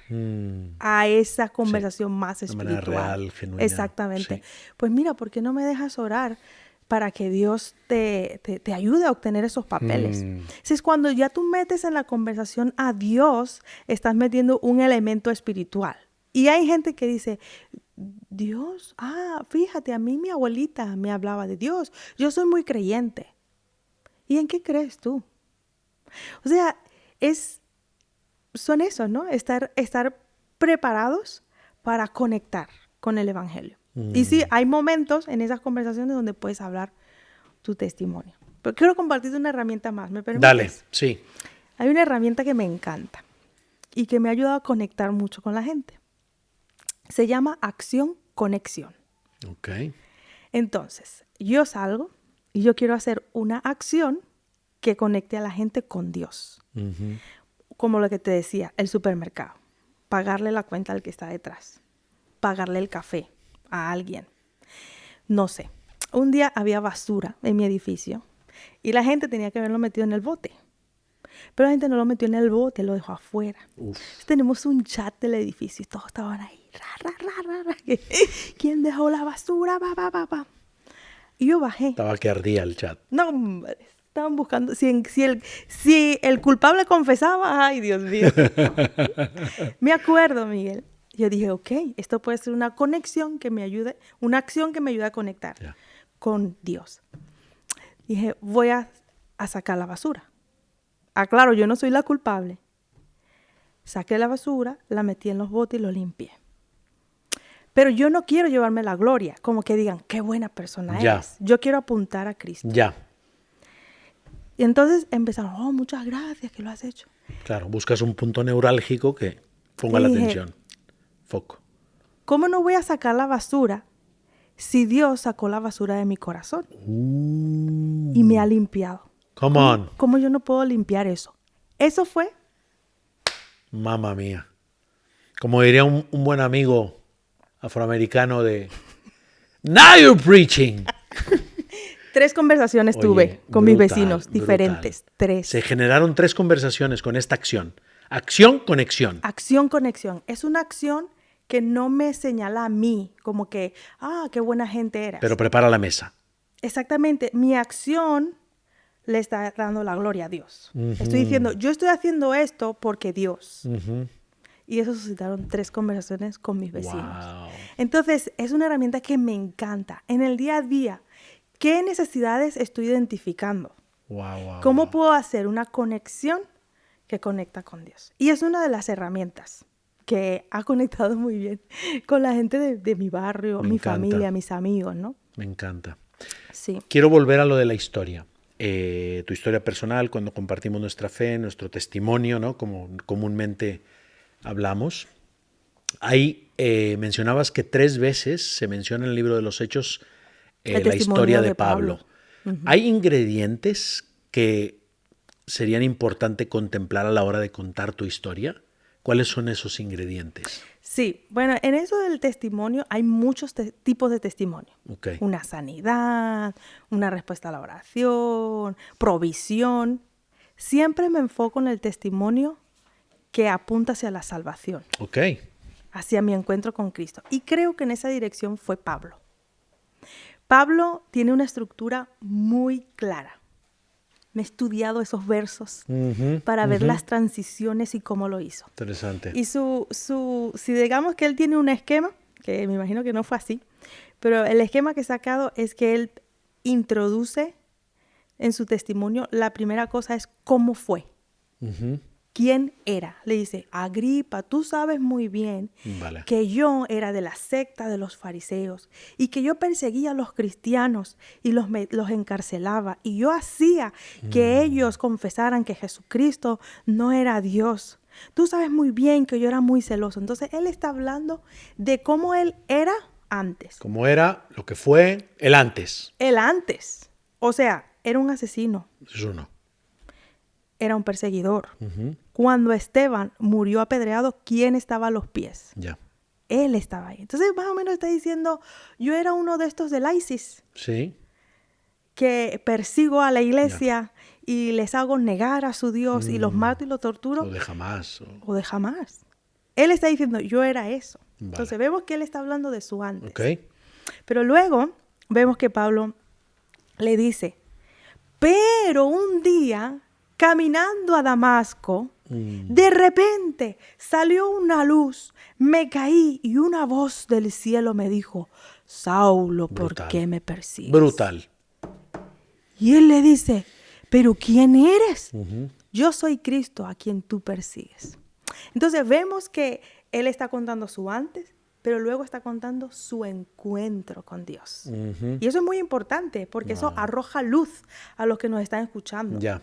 a esa Sí. conversación más De manera espiritual. real, genuina. Exactamente. Sí. Pues mira, ¿por qué no me dejas orar para que Dios te ayude a obtener esos papeles? Si es cuando ya tú metes en la conversación a Dios, estás metiendo un elemento espiritual. Y hay gente que dice, Dios, fíjate, a mí mi abuelita me hablaba de Dios. Yo soy muy creyente. ¿Y en qué crees tú? O sea, son eso, ¿no? Estar preparados para conectar con el Evangelio. Y sí, hay momentos en esas conversaciones donde puedes hablar tu testimonio. Pero quiero compartirte una herramienta más, ¿me permites? Dale, sí. Hay una herramienta que me encanta y que me ha ayudado a conectar mucho con la gente. Se llama acción-conexión. Ok. Entonces, yo salgo y yo quiero hacer una acción que conecte a la gente con Dios. Ujú. Como lo que te decía, el supermercado. Pagarle la cuenta al que está detrás. Pagarle el café a alguien. No sé. Un día había basura en mi edificio y la gente tenía que haberlo metido en el bote. Pero la gente no lo metió en el bote, lo dejó afuera. Uf. Tenemos un chat del edificio y todos estaban ahí. Ra, ra, ra, ra, ra. ¿Quién dejó la basura? Pa, pa, pa, pa. Y yo bajé. Estaba que ardía el chat. No, hombre, estaban buscando. Si el culpable confesaba, ay, Dios mío. Me acuerdo, Miguel. Yo dije, ok, esto puede ser una conexión que me ayude, una acción que me ayude a conectar Ya. con Dios. Dije, voy a sacar la basura. Claro, yo no soy la culpable. Saqué la basura, la metí en los botes y lo limpié. Pero yo no quiero llevarme la gloria, como que digan, qué buena persona Ya. eres. Yo quiero apuntar a Cristo. Ya. Y entonces empezaron, muchas gracias que lo has hecho. Claro, buscas un punto neurálgico que ponga Y la dije, atención. Foco. ¿cómo no voy a sacar la basura si Dios sacó la basura de mi corazón y me ha limpiado? Come on. ¿Cómo yo no puedo limpiar eso? Eso fue Mamma mía. Como diría un buen amigo afroamericano de... Now you're preaching. 3 conversaciones Oye, tuve con mis brutal, vecinos diferentes. 3. Se generaron 3 conversaciones con esta acción. Acción, conexión. Acción-conexión. Es una acción que no me señala a mí como que, qué buena gente eras. Pero prepara la mesa. Exactamente. Mi acción le está dando la gloria a Dios. Estoy diciendo, yo estoy haciendo esto porque Dios. Y eso suscitaron 3 conversaciones con mis vecinos. Wow. Entonces, es una herramienta que me encanta. En el día a día, ¿qué necesidades estoy identificando? Wow. ¿Cómo puedo hacer una conexión que conecta con Dios? Y es una de las herramientas que ha conectado muy bien con la gente de mi barrio, Me mi encanta. familia, mis amigos, ¿no? Me encanta. Sí. Quiero volver a lo de la historia. Tu historia personal, cuando compartimos nuestra fe, nuestro testimonio, ¿no? Como comúnmente hablamos. Ahí mencionabas que 3 veces se menciona en el libro de los Hechos la historia de Pablo. ¿Hay ingredientes que serían importantes contemplar a la hora de contar tu historia? ¿Cuáles son esos ingredientes? Sí, bueno, en eso del testimonio hay muchos tipos de testimonio. Okay. Una sanidad, una respuesta a la oración, provisión. Siempre me enfoco en el testimonio que apunta hacia la salvación, Ok. hacia mi encuentro con Cristo. Y creo que en esa dirección fue Pablo. Pablo tiene una estructura muy clara. Me he estudiado esos versos para ver las transiciones y cómo lo hizo. Interesante. Y si digamos que él tiene un esquema, que me imagino que no fue así, pero el esquema que he sacado es que él introduce en su testimonio, la primera cosa es cómo fue. ¿Quién era? Le dice, Agripa, tú sabes muy bien que yo era de la secta de los fariseos y que yo perseguía a los cristianos y los encarcelaba y yo hacía que ellos confesaran que Jesucristo no era Dios. Tú sabes muy bien que yo era muy celoso. Entonces, él está hablando de cómo él era antes. Cómo era, lo que fue, el antes. El antes. O sea, era un asesino. Es uno. era un perseguidor. Ujú. Cuando Esteban murió apedreado, ¿quién estaba a los pies? Ya. Él estaba ahí. Entonces, más o menos está diciendo, yo era uno de estos del ISIS, Sí. que persigo a la iglesia y les hago negar a su Dios y los mato y los torturo, O de jamás. o de jamás. Él está diciendo, yo era eso. Vale. Entonces, vemos que él está hablando de su antes. Ok. Pero luego vemos que Pablo le dice, pero un día, caminando a Damasco, de repente salió una luz, me caí y una voz del cielo me dijo, Saulo, ¿por Brutal. qué me persigues? Brutal. Y él le dice, ¿pero quién eres? Yo soy Cristo a quien tú persigues. Entonces vemos que él está contando su antes, pero luego está contando su encuentro con Dios. Ujú. Y eso es muy importante porque eso arroja luz a los que nos están escuchando. Ya.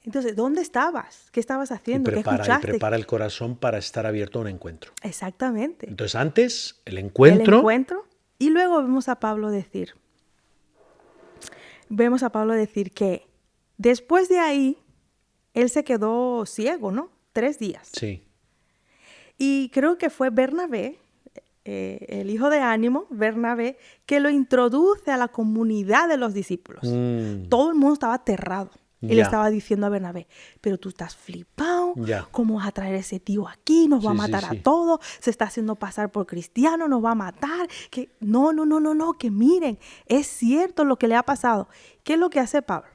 Entonces, ¿dónde estabas? ¿Qué estabas Y haciendo? ¿Qué prepara, escuchaste? prepara el corazón para estar abierto a un encuentro. Exactamente. Entonces, antes, el encuentro. El encuentro. Y luego vemos a Pablo decir que después de ahí, él se quedó ciego, ¿no? 3 días. Sí. Y creo que fue Bernabé, el hijo de Ánimo, Bernabé, que lo introduce a la comunidad de los discípulos. Todo el mundo estaba aterrado. Él Ya. estaba diciendo a Bernabé, pero tú estás flipado, Ya. ¿cómo vas a traer ese tío aquí? Nos va a Sí, sí, matar sí. a todos, se está haciendo pasar por cristiano, nos va a matar. Que no, que miren, es cierto lo que le ha pasado. ¿Qué es lo que hace Pablo?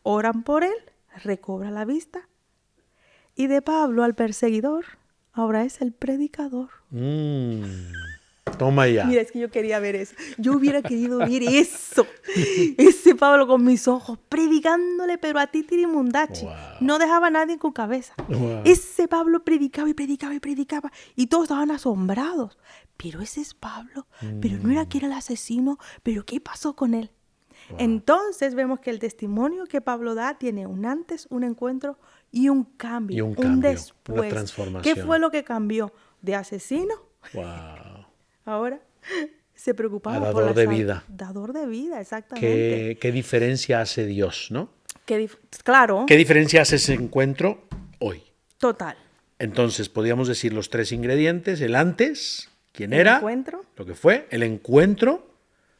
Oran por él, recobra la vista. Y de Pablo al perseguidor, ahora es el predicador. Toma ya. Mira, es que yo quería ver eso. Yo hubiera querido ver eso. Ese Pablo con mis ojos, predicándole, pero a ti tirimundachi. Wow. No dejaba a nadie con cabeza. Wow. Ese Pablo predicaba y predicaba y predicaba. Y todos estaban asombrados. Pero ese es Pablo. Pero no era que era el asesino. Pero ¿qué pasó con él? Wow. Entonces vemos que el testimonio que Pablo da tiene un antes, un encuentro y un cambio. Y un cambio, después. una transformación. ¿Qué fue lo que cambió? De asesino, Wow. ahora se preocupaba A por dador la de salud. vida. Dador de vida, exactamente. ¿Qué diferencia hace Dios, no? Claro, ¿Qué diferencia hace ese encuentro hoy? total. Entonces, podríamos decir los 3 ingredientes: el antes, quién El era, encuentro lo que fue, el encuentro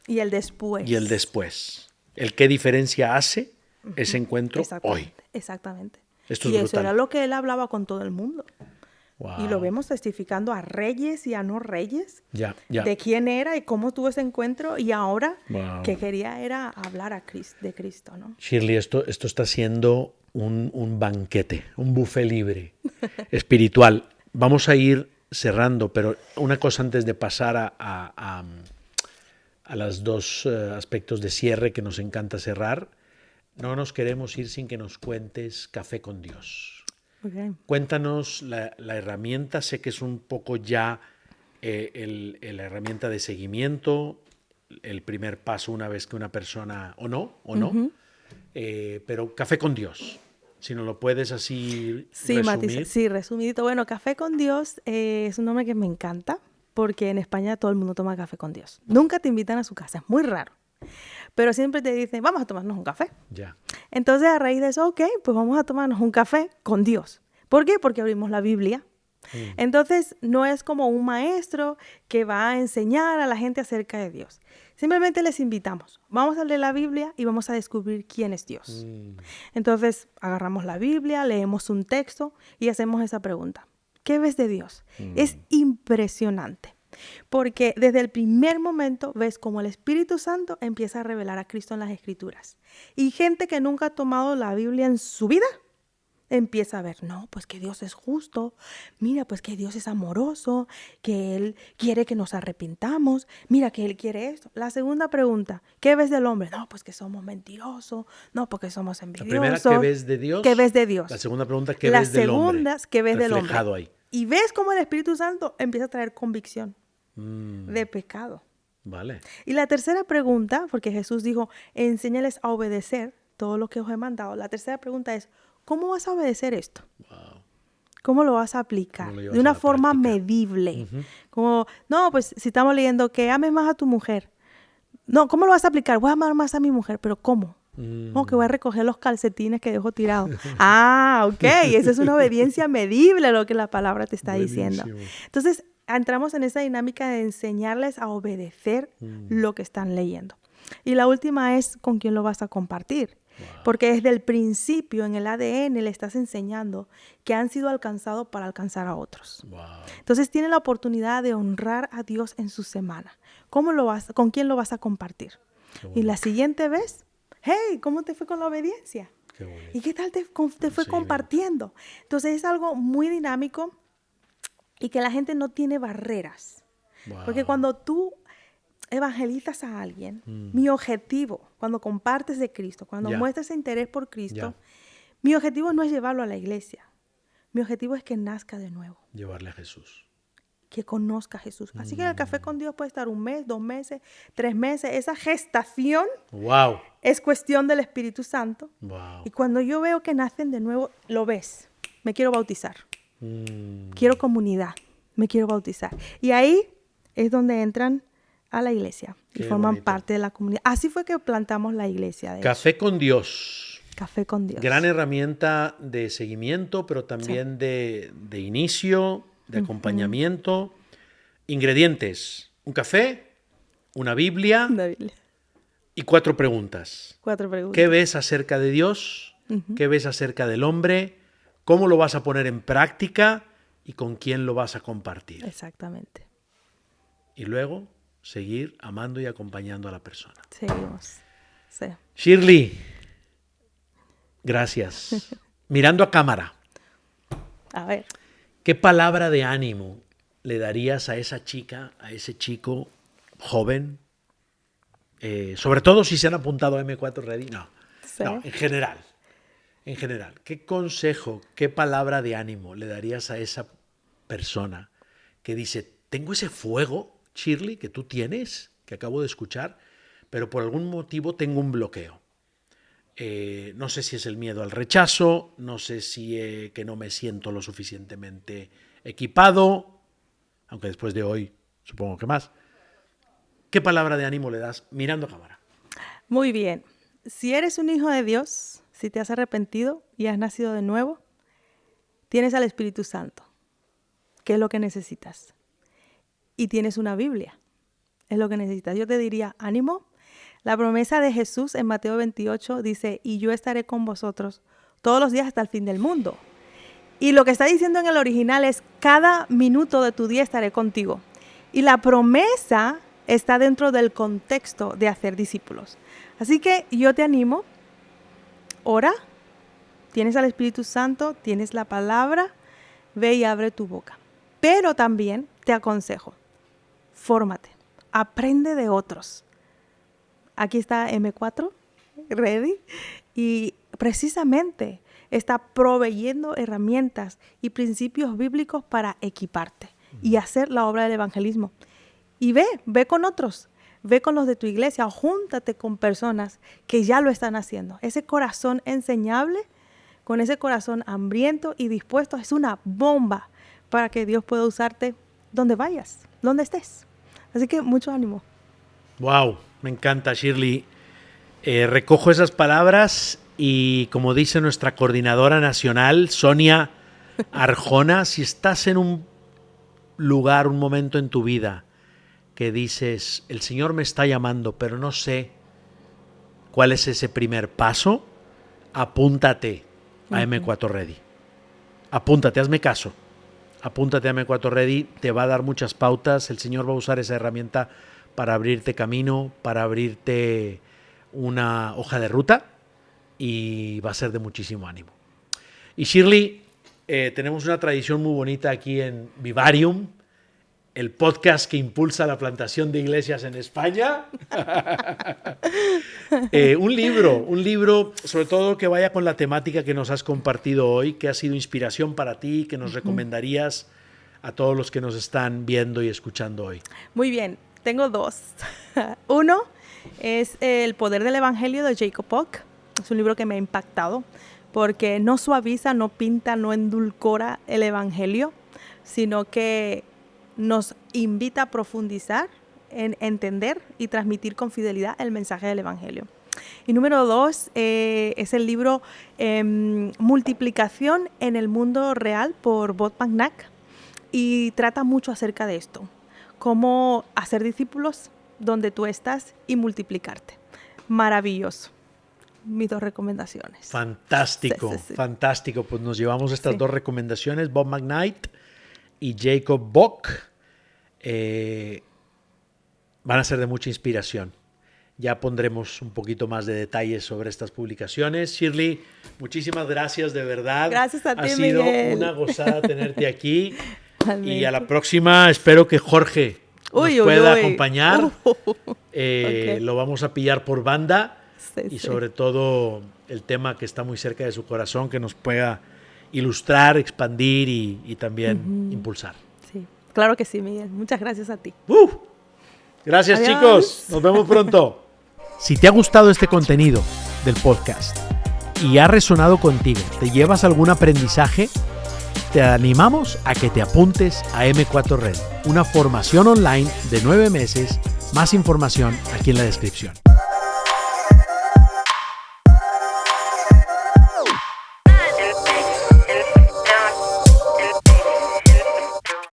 y el después. y el después. El qué diferencia hace ese encuentro hoy. Exactamente. Esto es y eso brutal. era lo que él hablaba con todo el mundo. Wow. Y lo vemos testificando a reyes y a no reyes Ya, ya. de quién era y cómo tuvo ese encuentro. Y ahora Wow. que quería era hablar de Cristo, ¿no? Shirley, esto está siendo un banquete, un buffet libre, espiritual. Vamos a ir cerrando, pero una cosa antes de pasar a los 2 aspectos de cierre que nos encanta cerrar. No nos queremos ir sin que nos cuentes Café con Dios. Okay. Cuéntanos la herramienta. Sé que es un poco ya la herramienta de seguimiento, el primer paso una vez que una persona o no, pero Café con Dios, si nos lo puedes así Sí, resumir. Mati, sí, resumidito. Bueno, Café con Dios es un nombre que me encanta porque en España todo el mundo toma café con Dios. Nunca te invitan a su casa, es muy raro. Pero siempre te dicen, vamos a tomarnos un café. Ya. Entonces, a raíz de eso, ok, pues vamos a tomarnos un café con Dios. ¿Por qué? Porque abrimos la Biblia. Entonces, no es como un maestro que va a enseñar a la gente acerca de Dios. Simplemente les invitamos. Vamos a leer la Biblia y vamos a descubrir quién es Dios. Entonces, agarramos la Biblia, leemos un texto y hacemos esa pregunta. ¿Qué ves de Dios? Es impresionante. Porque desde el primer momento ves cómo el Espíritu Santo empieza a revelar a Cristo en las Escrituras. Y gente que nunca ha tomado la Biblia en su vida empieza a ver, no, pues que Dios es justo, mira, pues que Dios es amoroso, que Él quiere que nos arrepintamos, mira que Él quiere esto. La segunda pregunta, ¿qué ves del hombre? No, pues que somos mentirosos, no, porque somos envidiosos. La primera, ¿qué ves de Dios? ¿Qué ves de Dios? La segunda pregunta, ¿qué ves del hombre? La segunda, ¿qué ves del hombre? Reflejado ahí. Y ves cómo el Espíritu Santo empieza a traer convicción de pecado. Vale. Y la tercera pregunta, porque Jesús dijo, enséñales a obedecer todo lo que os he mandado. La tercera pregunta es, ¿cómo vas a obedecer esto? Wow. ¿Cómo lo vas a aplicar? ¿Cómo lo llevas De una a la forma práctica? medible. Como, no, pues si estamos leyendo que ames más a tu mujer. No, ¿cómo lo vas a aplicar? Voy a amar más a mi mujer, pero ¿cómo? Como que voy a recoger los calcetines que dejo tirados. Ah, ok. Esa es una obediencia medible lo que la palabra te está diciendo. Entonces, entramos en esa dinámica de enseñarles a obedecer lo que están leyendo. Y la última es con quién lo vas a compartir. Wow. Porque desde el principio, en el ADN, le estás enseñando que han sido alcanzados para alcanzar a otros. Wow. Entonces, tienen la oportunidad de honrar a Dios en su semana. ¿Con quién lo vas a compartir? Y la siguiente vez, hey, ¿cómo te fue con la obediencia? Qué bonito. ¿Y qué tal te fue compartiendo? Entonces, es algo muy dinámico y que la gente no tiene barreras. Wow. Porque cuando tú evangelizas a alguien, mi objetivo, cuando compartes de Cristo, cuando muestras interés por Cristo, mi objetivo no es llevarlo a la iglesia. Mi objetivo es que nazca de nuevo. Llevarle a Jesús. Que conozca a Jesús. Así que el café con Dios puede estar 1 mes, 2 meses, 3 meses. Esa gestación es cuestión del Espíritu Santo. Wow. Y cuando yo veo que nacen de nuevo, lo ves. Me quiero bautizar. Quiero comunidad. Me quiero bautizar. Y ahí es donde entran a la iglesia y forman parte de la comunidad. Así fue que plantamos la iglesia. Café con Dios. Café con Dios. Gran herramienta de seguimiento, pero también de inicio, de acompañamiento. Ingredientes: un café, una Biblia y 4 preguntas. 4 preguntas. ¿Qué ves acerca de Dios? ¿Qué ves acerca del hombre? ¿Cómo lo vas a poner en práctica? ¿Y con quién lo vas a compartir? Exactamente. Y luego seguir amando y acompañando a la persona. Seguimos. Sí. Shirley, gracias. Mirando a cámara. A ver. ¿Qué palabra de ánimo le darías a esa chica, a ese chico joven? Sobre todo si se han apuntado a M4 Ready. No, Sí. no, en general. En general, ¿qué consejo, qué palabra de ánimo le darías a esa persona que dice, tengo ese fuego, Shirley, que tú tienes, que acabo de escuchar, pero por algún motivo tengo un bloqueo? No sé si es el miedo al rechazo, no sé si que no me siento lo suficientemente equipado, aunque después de hoy supongo que más. ¿Qué palabra de ánimo le das mirando a cámara? Muy bien. Si eres un hijo de Dios, si te has arrepentido y has nacido de nuevo, tienes al Espíritu Santo, que es lo que necesitas. Y tienes una Biblia, es lo que necesitas. Yo te diría, ánimo. La promesa de Jesús en Mateo 28 dice, y yo estaré con vosotros todos los días hasta el fin del mundo. Y lo que está diciendo en el original es, cada minuto de tu día estaré contigo. Y la promesa está dentro del contexto de hacer discípulos. Así que yo te animo, ora, tienes al Espíritu Santo, tienes la palabra, ve y abre tu boca. Pero también te aconsejo, fórmate, aprende de otros. Aquí está M4 Ready y precisamente está proveyendo herramientas y principios bíblicos para equiparte y hacer la obra del evangelismo. Y ve con otros, ve con los de tu iglesia o júntate con personas que ya lo están haciendo. Ese corazón enseñable, con ese corazón hambriento y dispuesto, es una bomba para que Dios pueda usarte donde vayas, donde estés. Así que mucho ánimo. Wow, me encanta, Shirley. Recojo esas palabras y, como dice nuestra coordinadora nacional, Sonia Arjona, si estás en un lugar, un momento en tu vida que dices, el Señor me está llamando, pero no sé cuál es ese primer paso, apúntate a M4 Ready. Apúntate, hazme caso. Apúntate a M4 Ready, te va a dar muchas pautas. El Señor va a usar esa herramienta para abrirte camino, para abrirte una hoja de ruta y va a ser de muchísimo ánimo. Y Shirley, tenemos una tradición muy bonita aquí en Vivarium, el podcast que impulsa la plantación de iglesias en España. Un libro, sobre todo que vaya con la temática que nos has compartido hoy, que ha sido inspiración para ti, que nos recomendarías a todos los que nos están viendo y escuchando hoy. Muy bien, tengo 2. Uno es El poder del evangelio de Jacob Pock. Es un libro que me ha impactado porque no suaviza, no pinta, no endulcora el evangelio, sino que nos invita a profundizar en entender y transmitir con fidelidad el mensaje del evangelio. Y número 2 es el libro Multiplicación en el mundo real por Bob McNack. Y trata mucho acerca de esto, cómo hacer discípulos donde tú estás y multiplicarte. Maravilloso. Mis 2 recomendaciones. Fantástico, Sí. fantástico. Pues nos llevamos estas 2 recomendaciones, Bob McKnight y Jacob Bock. Van a ser de mucha inspiración. Ya pondremos un poquito más de detalles sobre estas publicaciones. Shirley, muchísimas gracias, de verdad. Gracias a ti, Ha sido Miguel. una gozada tenerte aquí. Amén. Y a la próxima espero que Jorge nos pueda acompañar. Okay. Lo vamos a pillar por banda. Sí, Y sobre todo el tema que está muy cerca de su corazón, que nos pueda ilustrar, expandir y también impulsar. Sí, claro que sí, Miguel. Muchas gracias a ti. Gracias, Adiós. chicos. Nos vemos pronto. Si te ha gustado este contenido del podcast y ha resonado contigo, te llevas algún aprendizaje, te animamos a que te apuntes a M4 Red, una formación online de 9 meses. Más información aquí en la descripción.